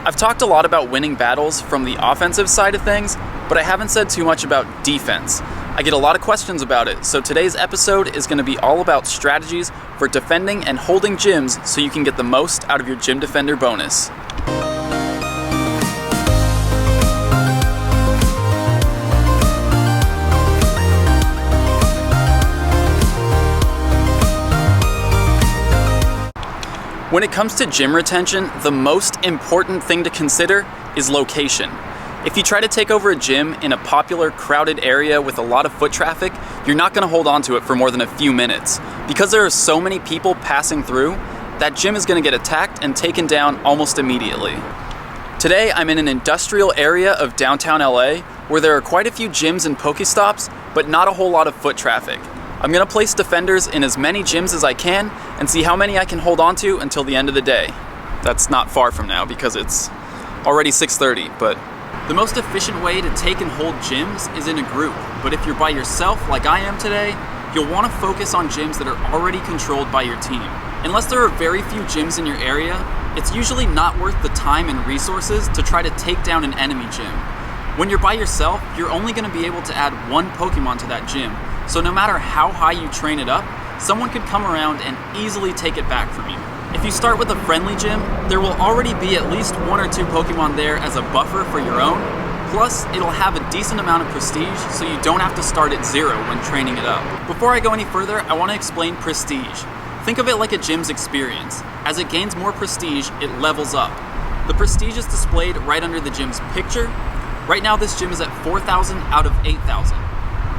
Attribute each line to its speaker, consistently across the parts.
Speaker 1: I've talked a lot about winning battles from the offensive side of things, but I haven't said too much about defense. I get a lot of questions about it, so today's episode is going to be all about strategies for defending and holding gyms so you can get the most out of your Gym Defender bonus. When it comes to gym retention, the most important thing to consider is location. If you try to take over a gym in a popular, crowded area with a lot of foot traffic, you're not going to hold on to it for more than a few minutes. Because there are so many people passing through, that gym is going to get attacked and taken down almost immediately. Today, I'm in an industrial area of downtown LA where there are quite a few gyms and Pokestops, but not a whole lot of foot traffic. I'm going to place defenders in as many gyms as I can and see how many I can hold on to until the end of the day. That's not far from now because it's already 6:30, but the most efficient way to take and hold gyms is in a group. But if you're by yourself like I am today, you'll want to focus on gyms that are already controlled by your team. Unless there are very few gyms in your area, it's usually not worth the time and resources to try to take down an enemy gym. When you're by yourself, you're only going to be able to add one Pokemon to that gym. So no matter how high you train it up, someone could come around and easily take it back from you. If you start with a friendly gym, there will already be at least one or two Pokemon there as a buffer for your own. Plus, it'll have a decent amount of prestige, so you don't have to start at zero when training it up. Before I go any further, I want to explain prestige. Think of it like a gym's experience. As it gains more prestige, it levels up. The prestige is displayed right under the gym's picture. Right now, this gym is at 4,000 out of 8,000.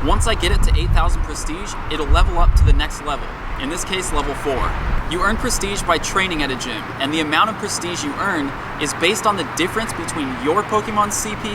Speaker 1: Once I get it to 8,000 prestige, it'll level up to the next level, in this case level 4. You earn prestige by training at a gym, and the amount of prestige you earn is based on the difference between your Pokemon's CP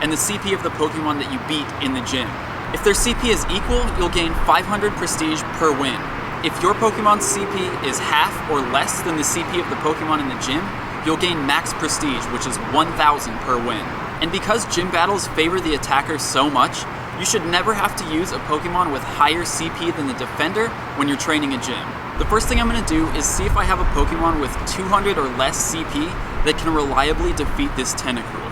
Speaker 1: and the CP of the Pokemon that you beat in the gym. If their CP is equal, you'll gain 500 prestige per win. If your Pokemon's CP is half or less than the CP of the Pokemon in the gym, you'll gain max prestige, which is 1,000 per win. And because gym battles favor the attacker so much, you should never have to use a Pokemon with higher CP than the defender when you're training a gym. The first thing I'm going to do is see if I have a Pokemon with 200 or less CP that can reliably defeat this Tentacruel.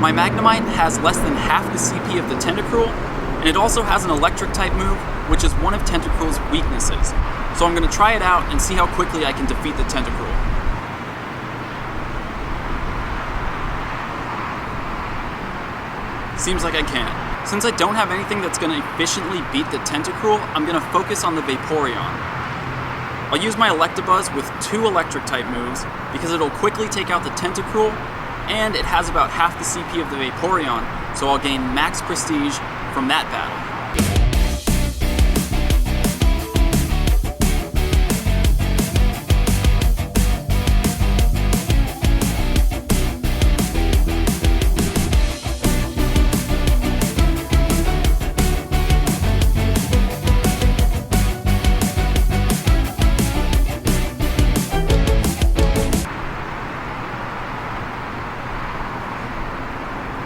Speaker 1: My Magnemite has less than half the CP of the Tentacruel, and it also has an electric type move, which is one of Tentacruel's weaknesses. So I'm going to try it out and see how quickly I can defeat the Tentacruel. Seems like I can. Since I don't have anything that's going to efficiently beat the Tentacruel, I'm going to focus on the Vaporeon. I'll use my Electabuzz with 2 electric type moves because it'll quickly take out the Tentacruel, and it has about half the CP of the Vaporeon, so I'll gain max prestige from that battle.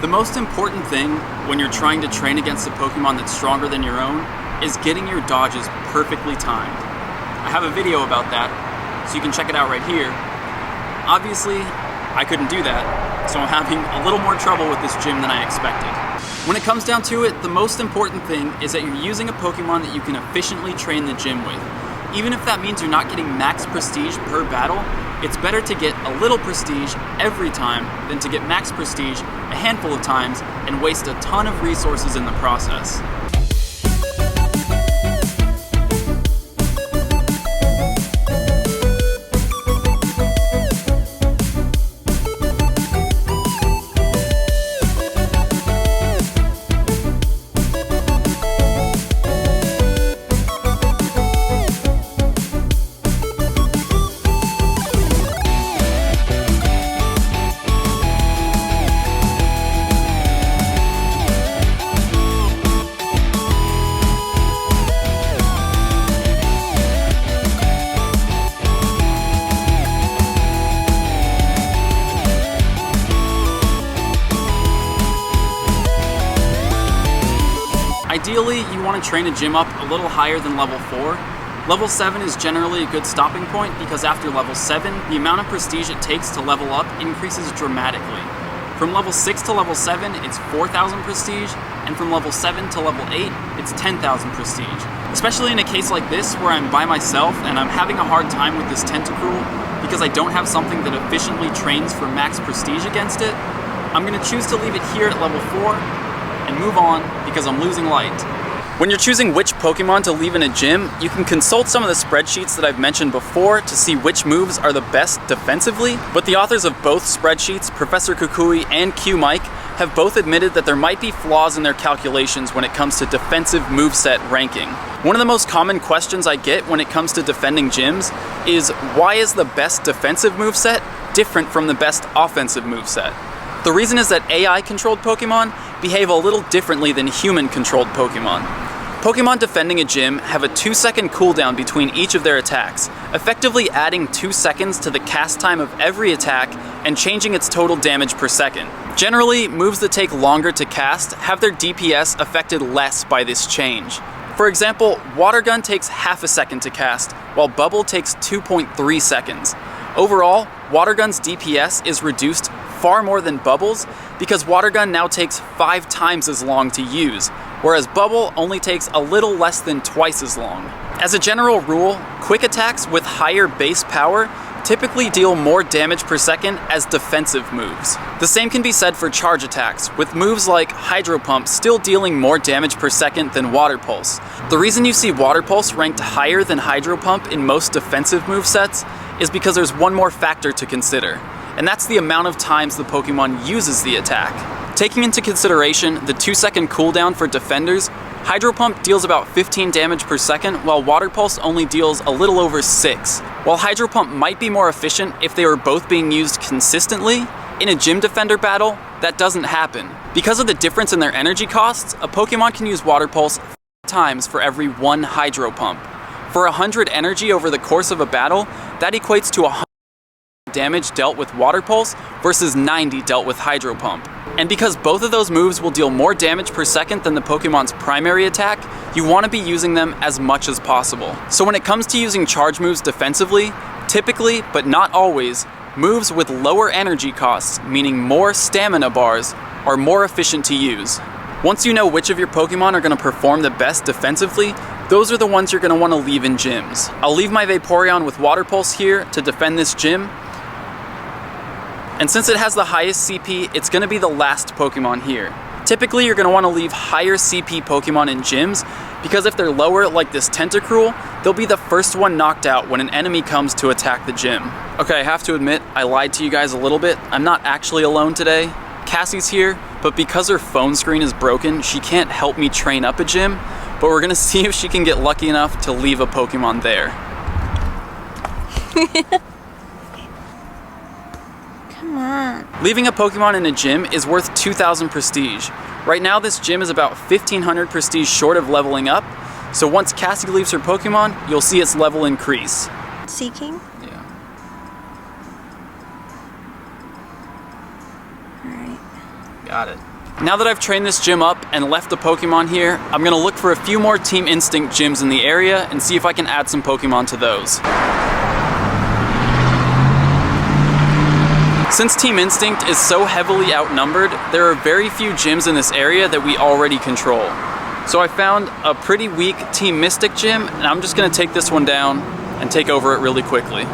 Speaker 1: The most important thing when you're trying to train against a Pokemon that's stronger than your own is getting your dodges perfectly timed. I have a video about that, so you can check it out right here. Obviously, I couldn't do that, so I'm having a little more trouble with this gym than I expected. When it comes down to it, the most important thing is that you're using a Pokemon that you can efficiently train the gym with. Even if that means you're not getting max prestige per battle, it's better to get a little prestige every time than to get max prestige a handful of times and waste a ton of resources in the process. Ideally, you want to train a gym up a little higher than level 4, Level 7 is generally a good stopping point because after level 7, the amount of prestige it takes to level up increases dramatically. From level 6 to level 7, it's 4,000 prestige, and from level 7 to level 8, it's 10,000 prestige. Especially in a case like this where I'm by myself and I'm having a hard time with this Tentacruel because I don't have something that efficiently trains for max prestige against it, I'm going to choose to leave it here at level 4 and move on because I'm losing light. When you're choosing which Pokemon to leave in a gym, you can consult some of the spreadsheets that I've mentioned before to see which moves are the best defensively, but the authors of both spreadsheets, Professor Kukui and Q Mike, have both admitted that there might be flaws in their calculations when it comes to defensive moveset ranking. One of the most common questions I get when it comes to defending gyms is, why is the best defensive moveset different from the best offensive moveset? The reason is that AI-controlled Pokemon behave a little differently than human-controlled Pokemon. Pokemon defending a gym have a 2-second cooldown between each of their attacks, effectively adding 2 seconds to the cast time of every attack and changing its total damage per second. Generally, moves that take longer to cast have their DPS affected less by this change. For example, Water Gun takes half a second to cast, while Bubble takes 2.3 seconds. Overall, Water Gun's DPS is reduced far more than Bubble's because Water Gun now takes 5 times as long to use, whereas Bubble only takes a little less than twice as long. As a general rule, quick attacks with higher base power typically deal more damage per second as defensive moves. The same can be said for charge attacks, with moves like Hydro Pump still dealing more damage per second than Water Pulse. The reason you see Water Pulse ranked higher than Hydro Pump in most defensive movesets is because there's one more factor to consider, and that's the amount of times the Pokemon uses the attack. Taking into consideration the 2-second cooldown for defenders, Hydro Pump deals about 15 damage per second, while Water Pulse only deals a little over 6. While Hydro Pump might be more efficient if they were both being used consistently, in a gym defender battle, that doesn't happen. Because of the difference in their energy costs, a Pokemon can use Water Pulse 5 times for every 1 Hydro Pump. For 100 energy over the course of a battle, that equates to 100 damage dealt with Water Pulse versus 90 dealt with Hydro Pump. And because both of those moves will deal more damage per second than the Pokemon's primary attack, you want to be using them as much as possible. So when it comes to using charge moves defensively, typically, but not always, moves with lower energy costs, meaning more stamina bars, are more efficient to use. Once you know which of your Pokemon are going to perform the best defensively, those are the ones you're going to want to leave in gyms. I'll leave my Vaporeon with Water Pulse here to defend this gym. And since it has the highest CP, it's going to be the last Pokemon here. Typically, you're going to want to leave higher CP Pokemon in gyms, because if they're lower, like this Tentacruel, they'll be the first one knocked out when an enemy comes to attack the gym. Okay, I have to admit, I lied to you guys a little bit. I'm not actually alone today. Cassie's here, but because her phone screen is broken, she can't help me train up a gym, but we're going to see if she can get lucky enough to leave a Pokemon there.
Speaker 2: Come on.
Speaker 1: Leaving a Pokemon in a gym is worth 2,000 prestige. Right now this gym is about 1,500 prestige short of leveling up, so once Cassie leaves her Pokemon, you'll see its level increase.
Speaker 2: Seeking?
Speaker 1: Yeah.
Speaker 2: Alright.
Speaker 1: Got it. Now that I've trained this gym up and left the Pokemon here, I'm gonna look for a few more Team Instinct gyms in the area and see if I can add some Pokemon to those. Since Team Instinct is so heavily outnumbered, there are very few gyms in this area that we already control. So I found a pretty weak Team Mystic gym, and I'm just gonna take this one down and take over it really quickly.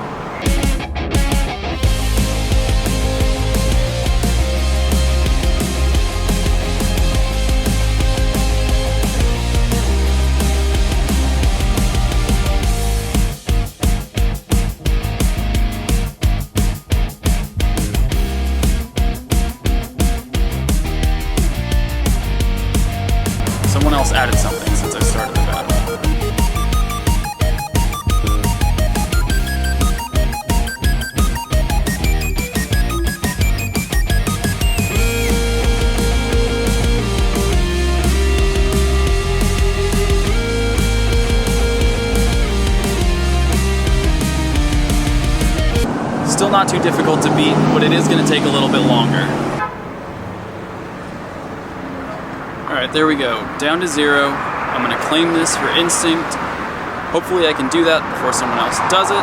Speaker 1: Someone else added something since I started the battle. Still not too difficult to beat, but it is going to take a little bit longer. Alright, there we go. Down to 0. I'm going to claim this for Instinct. Hopefully I can do that before someone else does it.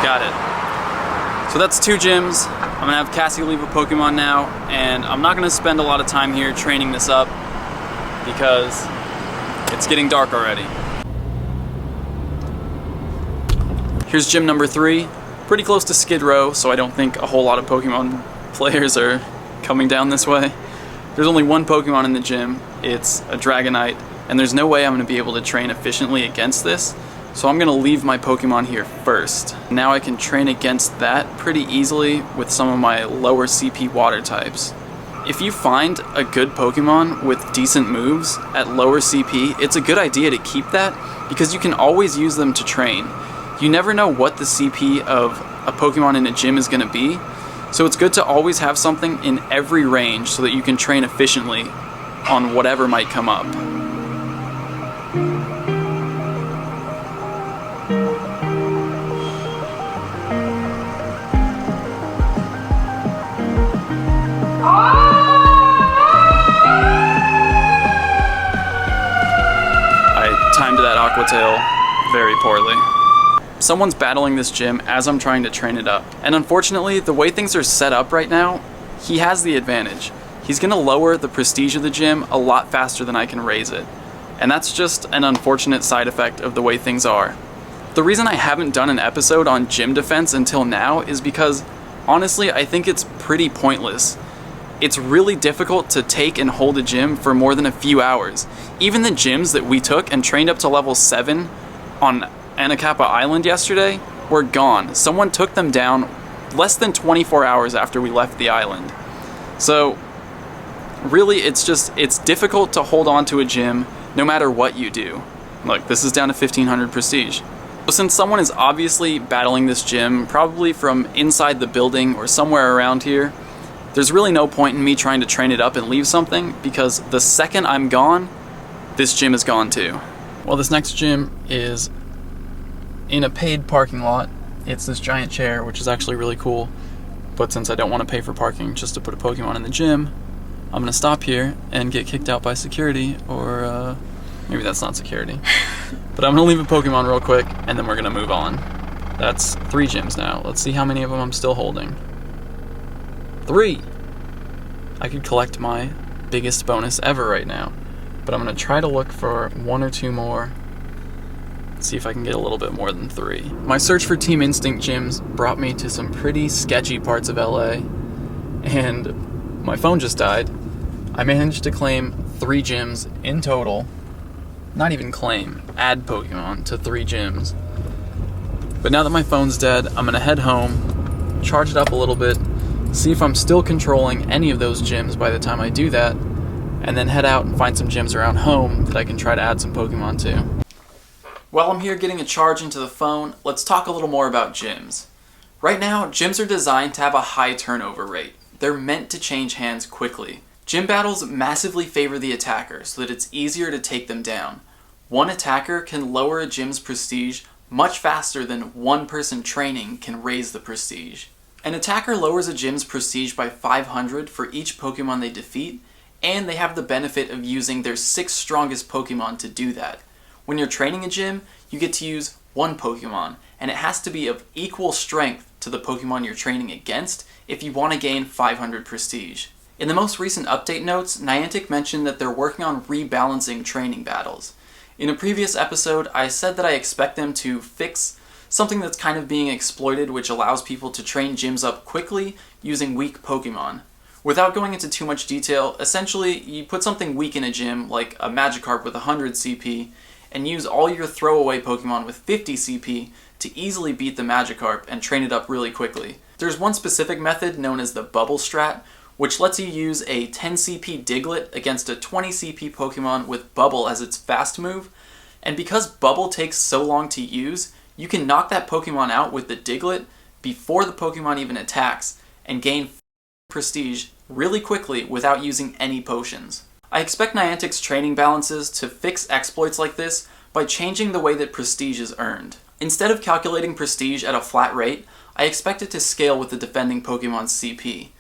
Speaker 1: Got it. So that's 2 gyms. I'm gonna have Cassie leave a Pokemon now, and I'm not gonna spend a lot of time here training this up because it's getting dark already. Here's gym number 3. Pretty close to Skid Row, so I don't think a whole lot of Pokemon players are coming down this way. There's only one Pokemon in the gym. It's a Dragonite, and there's no way I'm going to be able to train efficiently against this, so I'm going to leave my Pokemon here first. Now I can train against that pretty easily with some of my lower CP water types. If you find a good Pokemon with decent moves at lower CP, it's a good idea to keep that because you can always use them to train. You never know what the CP of a Pokemon in a gym is going to be, so it's good to always have something in every range so that you can train efficiently on whatever might come up. I timed that Aqua Tail very poorly. Someone's battling this gym as I'm trying to train it up. And unfortunately, the way things are set up right now, he has the advantage. He's gonna lower the prestige of the gym a lot faster than I can raise it. And that's just an unfortunate side effect of the way things are. The reason I haven't done an episode on gym defense until now is because, honestly, I think it's pretty pointless. It's really difficult to take and hold a gym for more than a few hours. Even the gyms that we took and trained up to level 7 on Anacapa Island yesterday were gone. Someone took them down less than 24 hours after we left the island. So really it's difficult to hold on to a gym no matter what you do. Look, this is down to 1500 prestige. So since someone is obviously battling this gym, probably from inside the building or somewhere around here, there's really no point in me trying to train it up and leave something because the second I'm gone, this gym is gone too. Well, this next gym is in a paid parking lot. It's this giant chair, which is actually really cool, but since I don't want to pay for parking just to put a Pokemon in the gym, I'm gonna stop here and get kicked out by security, or maybe that's not security. But I'm gonna leave a Pokemon real quick and then we're gonna move on. That's 3 gyms now. Let's see how many of them I'm still holding. 3! I could collect my biggest bonus ever right now, but I'm gonna try to look for 1 or 2 more. See if I can get a little bit more than 3. My search for Team Instinct gyms brought me to some pretty sketchy parts of LA, and my phone just died. I managed to claim 3 gyms in total. Not even claim, add Pokemon to 3 gyms. But now that my phone's dead, I'm gonna head home, charge it up a little bit, see if I'm still controlling any of those gyms by the time I do that, and then head out and find some gyms around home that I can try to add some Pokemon to. While I'm here getting a charge into the phone, let's talk a little more about gyms. Right now, gyms are designed to have a high turnover rate. They're meant to change hands quickly. Gym battles massively favor the attacker so that it's easier to take them down. One attacker can lower a gym's prestige much faster than one person training can raise the prestige. An attacker lowers a gym's prestige by 500 for each Pokemon they defeat, and they have the benefit of using their 6 strongest Pokemon to do that. When you're training a gym, you get to use 1 Pokemon, and it has to be of equal strength to the Pokemon you're training against if you want to gain 500 prestige. In the most recent update notes, Niantic mentioned that they're working on rebalancing training battles. In a previous episode, I said that I expect them to fix something that's kind of being exploited, which allows people to train gyms up quickly using weak Pokemon. Without going into too much detail, essentially you put something weak in a gym, like a Magikarp with 100 CP, and use all your throwaway Pokemon with 50 CP to easily beat the Magikarp and train it up really quickly. There's one specific method known as the Bubble Strat, which lets you use a 10 CP Diglett against a 20 CP Pokemon with Bubble as its fast move, and because Bubble takes so long to use, you can knock that Pokemon out with the Diglett before the Pokemon even attacks, and gain prestige really quickly without using any potions. I expect Niantic's training balances to fix exploits like this by changing the way that prestige is earned. Instead of calculating prestige at a flat rate, I expect it to scale with the defending Pokemon's CP.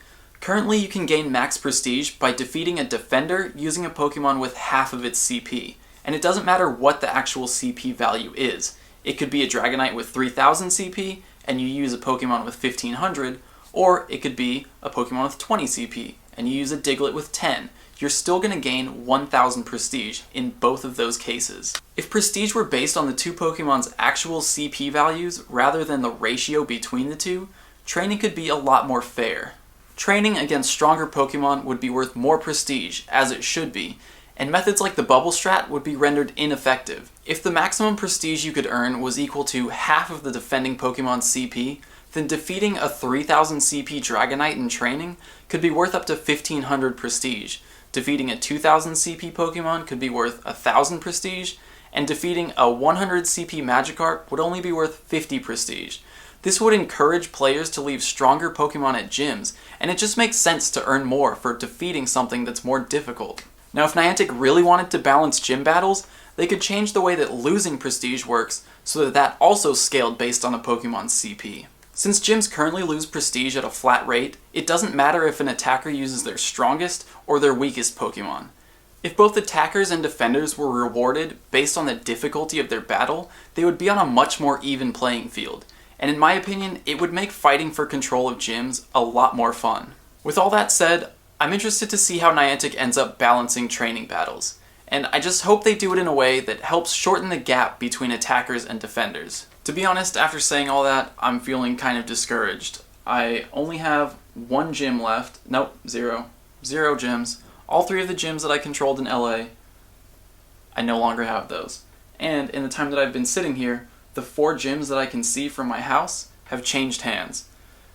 Speaker 1: Currently, you can gain max prestige by defeating a defender using a Pokemon with half of its CP, and it doesn't matter what the actual CP value is. It could be a Dragonite with 3000 CP, and you use a Pokemon with 1500, or it could be a Pokemon with 20 CP, and you use a Diglett with 10. You're still going to gain 1000 Prestige in both of those cases. If Prestige were based on the two Pokemon's actual CP values rather than the ratio between the two, training could be a lot more fair. Training against stronger Pokemon would be worth more Prestige, as it should be, and methods like the Bubble Strat would be rendered ineffective. If the maximum Prestige you could earn was equal to half of the defending Pokemon's CP, then defeating a 3000 CP Dragonite in training could be worth up to 1500 Prestige. Defeating a 2000 CP Pokemon could be worth 1000 Prestige, and defeating a 100 CP Magikarp would only be worth 50 Prestige. This would encourage players to leave stronger Pokemon at gyms, and it just makes sense to earn more for defeating something that's more difficult. Now, if Niantic really wanted to balance gym battles, they could change the way that losing Prestige works so that that also scaled based on a Pokemon's CP. Since gyms currently lose Prestige at a flat rate, it doesn't matter if an attacker uses their strongest or their weakest Pokemon. If both attackers and defenders were rewarded based on the difficulty of their battle, they would be on a much more even playing field, and in my opinion, it would make fighting for control of gyms a lot more fun. With all that said, I'm interested to see how Niantic ends up balancing training battles, and I just hope they do it in a way that helps shorten the gap between attackers and defenders. To be honest, after saying all that, I'm feeling kind of discouraged. I only have one gym left. Nope, zero. Zero gyms. All three of the gyms that I controlled in LA, I no longer have those. And in the time that I've been sitting here, the 4 gyms that I can see from my house have changed hands.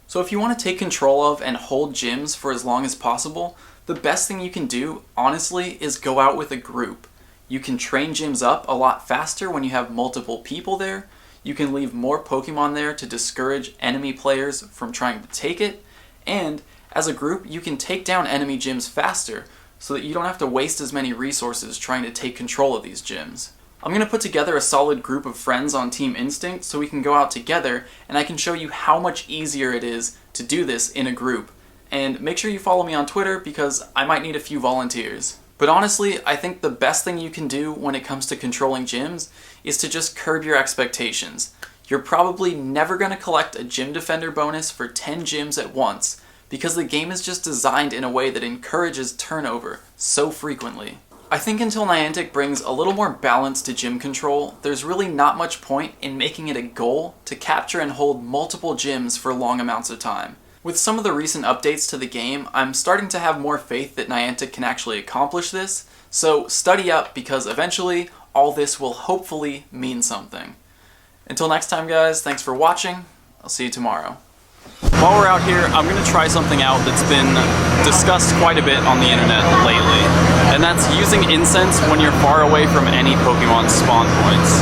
Speaker 1: So if you want to take control of and hold gyms for as long as possible, the best thing you can do, honestly, is go out with a group. You can train gyms up a lot faster when you have multiple people there. You can leave more Pokemon there to discourage enemy players from trying to take it, and as a group, you can take down enemy gyms faster so that you don't have to waste as many resources trying to take control of these gyms. I'm going to put together a solid group of friends on Team Instinct so we can go out together and I can show you how much easier it is to do this in a group. And make sure you follow me on Twitter because I might need a few volunteers. But honestly, I think the best thing you can do when it comes to controlling gyms is to just curb your expectations. You're probably never going to collect a Gym Defender bonus for 10 gyms at once, because the game is just designed in a way that encourages turnover so frequently. I think until Niantic brings a little more balance to gym control, there's really not much point in making it a goal to capture and hold multiple gyms for long amounts of time. With some of the recent updates to the game, I'm starting to have more faith that Niantic can actually accomplish this, so study up because eventually all this will hopefully mean something. Until next time guys, thanks for watching, I'll see you tomorrow. While we're out here, I'm going to try something out that's been discussed quite a bit on the internet lately, and that's using incense when you're far away from any Pokemon spawn points.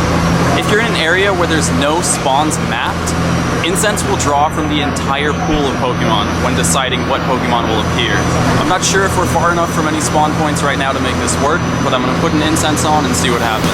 Speaker 1: If you're in an area where there's no spawns mapped, incense will draw from the entire pool of Pokemon when deciding what Pokemon will appear. I'm not sure if we're far enough from any spawn points right now to make this work, but I'm going to put an incense on and see what happens.